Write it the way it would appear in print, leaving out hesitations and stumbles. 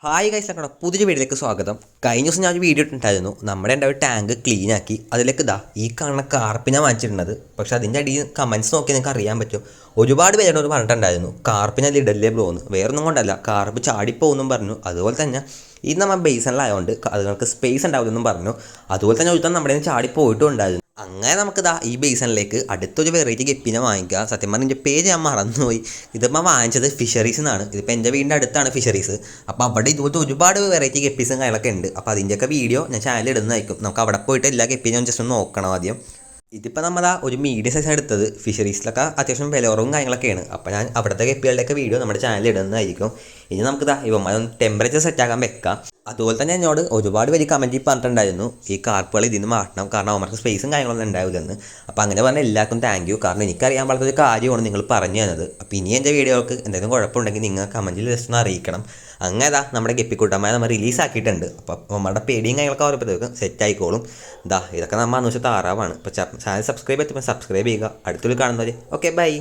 Hi guys അക്കട പുതിയ വീഡിയോയിലേക്ക് സ്വാഗതം. കഴിഞ്ഞ ദിവസം ഞാൻ ഒരു വീഡിയോ ഇട്ടിട്ടുണ്ടായിരുന്നു. നമ്മുടെ ഒരു ടാങ്ക് ക്ലീൻ ആക്കി അതിലേക്ക് ഈ കാണുന്ന കാർപ്പിനെ വാങ്ങിച്ചിട്ടുള്ളത്. പക്ഷെ അതിൻ്റെ അടിയിൽ കമൻറ്റ്സ് നോക്കി നിങ്ങൾക്ക് അറിയാൻ പറ്റും. ഒരുപാട് പേരോട് പറഞ്ഞിട്ടുണ്ടായിരുന്നു കാർപ്പിനെ അത് ഇടല്ലേ ബ്രോ എന്ന്. വേറൊന്നും കൊണ്ടല്ല, കാർപ്പ് ചാടിപ്പോകുന്നും പറഞ്ഞു. അതുപോലെ തന്നെ ഇത് നമ്മൾ ബേസണിലായതുകൊണ്ട് അതുങ്ങൾക്ക് സ്പേസ് ഉണ്ടാവില്ലെന്നും പറഞ്ഞു. അതുപോലെ തന്നെ ഒരുത്തം നമ്മുടെ ചാടിപ്പോയിട്ടും ഉണ്ടായിരുന്നു. അങ്ങനെ നമുക്ക് ഈ ബേസണിലേക്ക് അടുത്തൊരു വെറൈറ്റി ഗപ്പിനെ വാങ്ങിക്കുക. സത്യം പറഞ്ഞാൽ എൻ്റെ പേര് ഞാൻ മറന്നുപോയി. ഇതിപ്പോൾ വാങ്ങിച്ചത് ഫിഷറീസ് എന്നാണ്. ഇതിപ്പോൾ എൻ്റെ വീടിൻ്റെ അടുത്താണ് ഫിഷറീസ്. അപ്പോൾ അവിടെ ഇതുപോലത്തെ ഒരുപാട് വെറൈറ്റി ഗപ്പീസും കാര്യങ്ങളൊക്കെ ഉണ്ട്. അപ്പോൾ അതിൻ്റെയൊക്കെ വീഡിയോ ഞാൻ ചാനലിൽ ഇടുന്നതായിരിക്കും. നമുക്ക് അവിടെ പോയിട്ട് എല്ലാ ഗപ്പീനും ജസ്റ്റ് ഒന്ന് നോക്കണം ആദ്യം. ഇതിപ്പോൾ നമ്മൾ ഒരു മീഡിയം സൈസാണ് എടുത്തത്. ഫിഷറീസിലൊക്കെ അത്യാവശ്യം വിലകുറവും കാര്യങ്ങളൊക്കെയാണ്. അപ്പോൾ ഞാൻ അവിടുത്തെ ഗപ്പികളുടെയൊക്കെ വീഡിയോ നമ്മുടെ ചാനലിൽ ഇടുന്നതായിരിക്കും. ഇനി നമുക്ക് ഇവന്മാരൊന്ന് ടെമ്പറേച്ചർ സെറ്റാക്കാൻ വെക്കാം. അതുപോലെ തന്നെ എന്നോട് ഒരുപാട് പേര് കമൻറ്റിൽ പറഞ്ഞിട്ടുണ്ടായിരുന്നു ഈ കാർപ്പുകൾ ഇതിന് മാറ്റണം, കാരണം അവർക്ക് സ്പേസും കാര്യങ്ങളൊന്നും ഉണ്ടാവില്ലെന്ന്. അപ്പോൾ അങ്ങനെ പറഞ്ഞാൽ എല്ലാവർക്കും താങ്ക് യു. കാരണം എനിക്കറിയാൻ പാടാത്തൊരു കാര്യമാണ് നിങ്ങൾ പറഞ്ഞു തന്നത്. അപ്പോൾ ഇനി എൻ്റെ വീഡിയോകൾക്ക് എന്തെങ്കിലും കുഴപ്പമുണ്ടെങ്കിൽ നിങ്ങൾ കമൻറ്റിൽ ജസ്റ്റ് ഒന്ന് അറിയിക്കണം. അങ്ങനെ നമ്മുടെ ഗപ്പിക്കൂട്ടമായ നമ്മൾ റിലീസാക്കിയിട്ടുണ്ട്. അപ്പോൾ നമ്മുടെ പേടിയും കാര്യങ്ങളൊക്കെ ഓരോരുത്തർക്കും സെറ്റ് ആയിക്കോളും. ഇതൊക്കെ നമ്മൾ അന്വേഷിച്ച താറാവാണ്. അപ്പോൾ ചാനൽ സബ്സ്ക്രൈബ് ചെയ്യുമ്പോൾ സബ്സ്ക്രൈബ് ചെയ്യുക. അടുത്തൊരു കാണുന്നവരെ ഓക്കെ ബൈ.